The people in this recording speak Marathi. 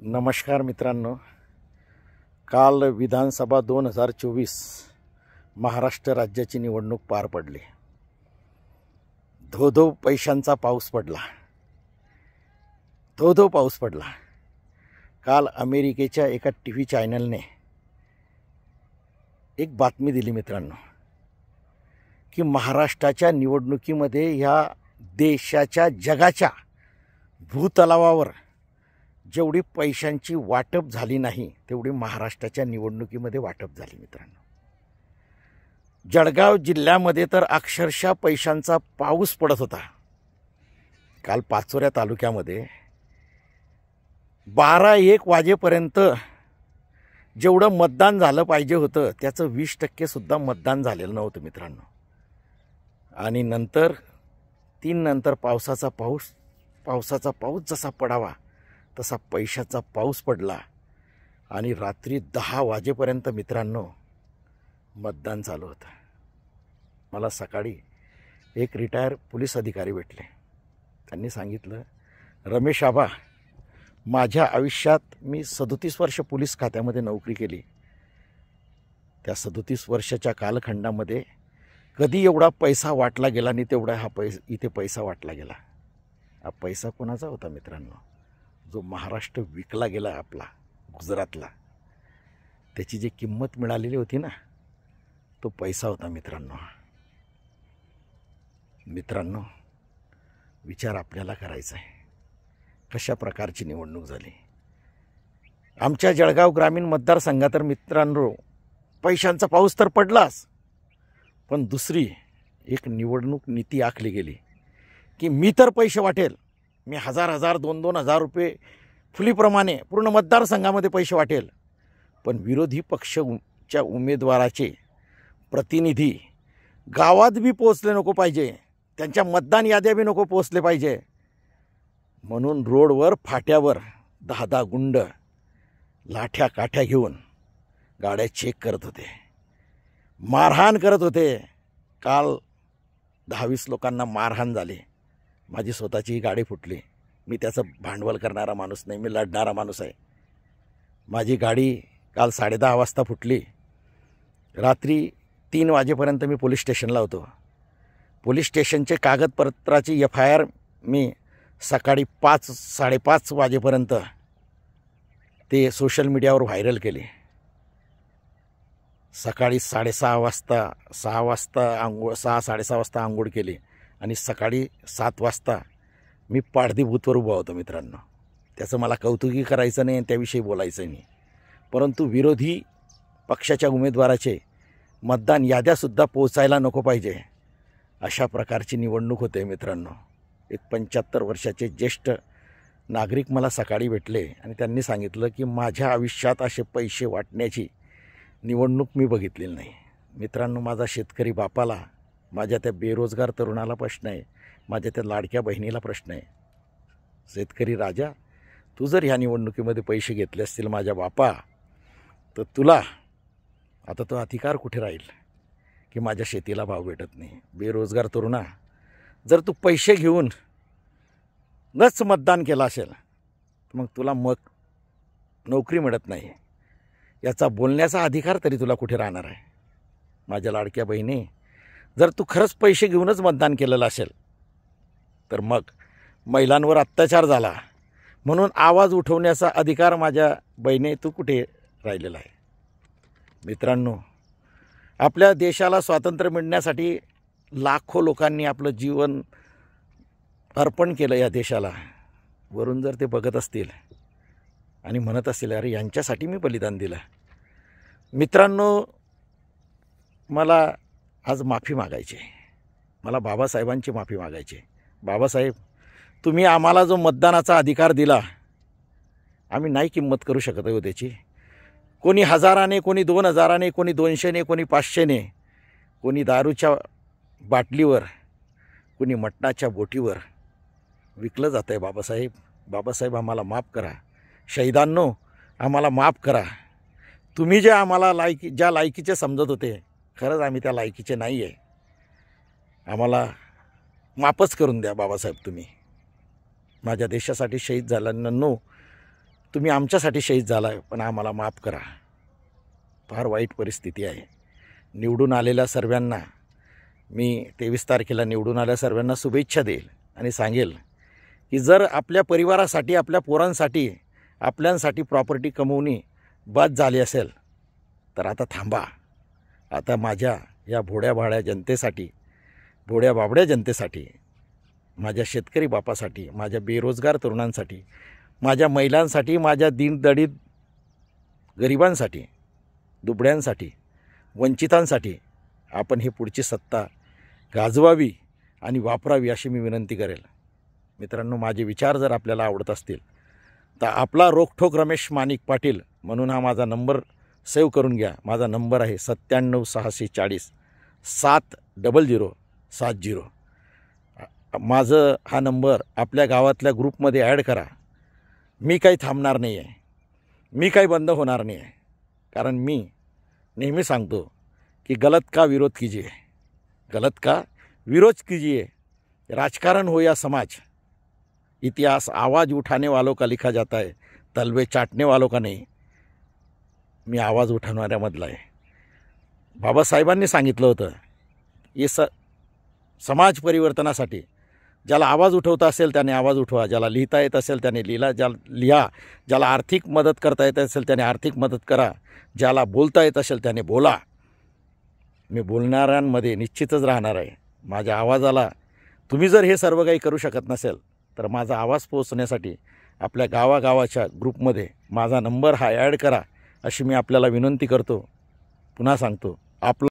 नमस्कार मित्रांनो, काल विधानसभा 2024 महाराष्ट्र राज्याची निवडणूक पार पडली। धो पैशांचा पाऊस पडला, धो पाऊस पडला। काल अमेरिकेच्या एका टीव्ही चॅनलने एक बातमी दिली मित्रांनो की महाराष्ट्राच्या निवडणुकीमध्ये ह्या देशाच्या जगाच्या भूतलावावर जेवढी पैशांची वाटप झाली नाही तेवढी महाराष्ट्राच्या निवडणुकीमध्ये वाटप झाली मित्रांनो। जळगाव जिल्ह्यामध्ये तर अक्षरशः पैशांचा पाऊस पडत होता। काल पाचोऱ्या तालुक्यामध्ये 12-1 वाजेपर्यंत जेवढं मतदान झालं पाहिजे होतं त्याचं 20% सुद्धा मतदान झालेलं नव्हतं मित्रांनो। आणि नंतर 3 नंतर पावसाचा पाऊस जसा पडावा तसा पैशाचा पाऊस पडला आणि रात्री 10 वाजेपर्यंत मित्रांनो मतदान चालू होतं। मला सकाळी एक रिटायर पोलीस अधिकारी भेटले। त्यांनी सांगितलं, रमेश आबा, माझ्या आयुष्यात मी 37 वर्ष पोलीस खात्यामध्ये नोकरी केली। त्या 37 वर्षाच्या कालखंडामध्ये कधी एवढा पैसा वाटला गेला नाही तेवढा इथे पैसा वाटला गेला। हा पैसा कोणाचा होता मित्रांनो? जो महाराष्ट्र विकला गेला आपला गुजरातला, त्याची जी किंमत मिळालेली होती ना, तो पैसा होता मित्रांनो। मित्रांनो, विचार आपल्याला करायचा आहे कशा प्रकारची निवडणूक झाली। आमच्या जळगाव ग्रामीण मतदारसंघात तर मित्रांनो पैशांचा पाऊस तर पडलाच, पण दुसरी एक निवडणूक नीती आखली गेली की मी तर पैसे वाटेल, मी 1000 2,000 रुपये फुलीप्रमाणे पूर्ण मतदारसंघामध्ये पैसे वाटेल, पण विरोधी पक्षाच्या उमेदवाराचे प्रतिनिधी गावात बी पोहोचले नको पाहिजे, त्यांच्या मतदान याद्या बी नको पोहोचले पाहिजे म्हणून रोडवर फाट्यावर 10 गुंड लाठ्या काठ्या घेऊन गाड्या चेक करत होते, मारहाण करत होते। काल 10-20 लोकांना मारहाण झाली। माझी स्वतःची गाडी फुटली। मी त्याचं भांडवल करणारा माणूस नाही, मी लढणारा माणूस आहे। माझी गाडी काल 10:30 वाजता फुटली। रात्री 3 वाजेपर्यंत मी पोलीस स्टेशनला होतो। पोलीस स्टेशनचे कागदपत्राची FIR मी सकाळी 5-5:30 वाजेपर्यंत ते सोशल मीडियावर व्हायरल केले। सकाळी 6:30 वाजता आंघोळ 6-6:30 वाजता आंघोळ केली आणि सकाळी 7 वाजता मी पाडदी बूथवर उभा होतो मित्रांनो। त्याचं मला कौतुकी करायचं नाही, त्याविषयी बोलायचं नाही, परंतु विरोधी पक्षाच्या उमेदवाराचे मतदान याद्यासुद्धा पोचायला नको पाहिजे अशा प्रकारची निवडणूक होते मित्रांनो। एक 75 वर्षाचे ज्येष्ठ नागरिक मला सकाळी भेटले आणि त्यांनी सांगितलं की माझ्या आयुष्यात असे पैसे वाटण्याची निवडणूक मी बघितलेली नाही। मित्रांनो, माझा शेतकरी बापाला, माझ्या त्या बेरोजगार तरुणाला प्रश्न आहे, माझ्या त्या लाडक्या बहिणीला प्रश्न आहे, शेतकरी राजा, तू जर ह्या निवडणुकीमध्ये पैसे घेतले असतील माझ्या बापा, तर तुला आता तो अधिकार कुठे राहील की माझ्या शेतीला भाव भेटत नाही। बेरोजगार तरुणा, जर तू पैसे घेऊन नच मतदान केलं असेल तर मग तुला नोकरी मिळत नाही, याचा बोलण्याचा अधिकार तरी तुला कुठे राहणार आहे? माझ्या लाडक्या बहिणी, जर तू खरंच पैसे घेऊनच मतदान केलेलं असेल तर मग महिलांवर अत्याचार झाला म्हणून आवाज उठवण्याचा अधिकार माझ्या बहिणी तू कुठे राहिलेला आहे? मित्रांनो, आपल्या देशाला स्वातंत्र्य मिळण्यासाठी लाखो लोकांनी आपलं जीवन अर्पण केलं या देशाला। वरून जर ते बघत असतील आणि म्हणत असतील, अरे यांच्यासाठी मी बलिदान दिलं। मित्रांनो, मला आज माफी मागायची, मला बाबासाहेबांची माफी मागायची। बाबासाहेब, तुम्ही आम्हाला जो मतदानाचा अधिकार दिला, आम्ही नाही किंमत करू शकत हो त्याची। कोणी 1000ने, कोणी 2000ने, कोणी 200ने, कोणी 500ने, कोणी दारूच्या बाटलीवर, कोणी मटणाच्या बोटीवर विकलं जातं आहे। बाबासाहेब, बाबासाहेब आम्हाला माफ करा। शहीदांनो, आम्हाला माफ करा। तुम्ही जे आम्हाला ज्या लायकीचे समजत होते, खरंच आम्ही त्या लायकीचे नाही आहे। आम्हाला माफच करून द्या बाबासाहेब। तुम्ही माझ्या देशासाठी शहीद झाल्यानं तुम्ही आमच्यासाठी शहीद झाला आहे, पण आम्हाला माफ करा. फार वाईट परिस्थिती आहे. निवडून आलेल्या सर्वांना मी 23 तारखेला निवडून आलेल्या सर्वांना शुभेच्छा देईल आणि सांगेल की जर आपल्या परिवारासाठी, आपल्या पोरांसाठी, आपल्यांसाठी प्रॉपर्टी कमवणी बाद झाली असेल तर आता थांबा. आता माझ्या या भोड्याभाड्या जनतेसाठी, भोड्या बाबड्या जनतेसाठी, माझ्या शेतकरी बापासाठी, माझ्या बेरोजगार तरुणांसाठी, माझ्या महिलांसाठी, माझ्या दीनदलित गरिबांसाठी, दुबळ्यांसाठी, वंचितांसाठी आपण ही पुढची सत्ता गाजवावी आणि वापरावी अशी मी विनंती करेल. मित्रांनो, माझे विचार जर आपल्याला आवडत असतील तर आपला रोखठोक रमेश माणिक पाटील म्हणून हा माझा नंबर सेव्ह करून घ्या. माझा नंबर आहे 97640 70070. माझं हा नंबर आपल्या गावातल्या ग्रुपमध्ये ॲड करा. मी काही थांबणार नाही आहे, मी काही बंद होणार नाही आहे. कारण मी नेहमी सांगतो कि गलत का विरोध कीजिए, गलत का विरोध कीजिए. राजकारण हो या समाज, इतिहास आवाज़ उठाने वालों का लिखा जाता है, तलवे चाटने वालों का नहीं. मी आवाज़ उठवणाऱ्यामधला आहे. बाबासाहेबांनी सांगितलं होतं हे समाज परिवर्तनासाठी ज्याला आवाज़ उठवता असेल त्याने आवाज़ उठवा, ज्याला लिहिता येत असेल त्याने लिहा, ज्याला आर्थिक मदत करता येत असेल त्याने आर्थिक मदत करा, ज्याला बोलता येत असेल त्याने बोला. मी बोलणाऱ्यांमध्ये निश्चितच राहणार आहे. माझ्या आवाजाला तुम्ही जर हे सर्व काही करू शकत नसेल तर माझा आवाज पोहोचण्यासाठी आपल्या गावागावाच्या ग्रुपमध्ये माझा नंबर हा ॲड करा अशी मी आपल्याला विनंती करतो. पुन्हा सांगतो, आपलं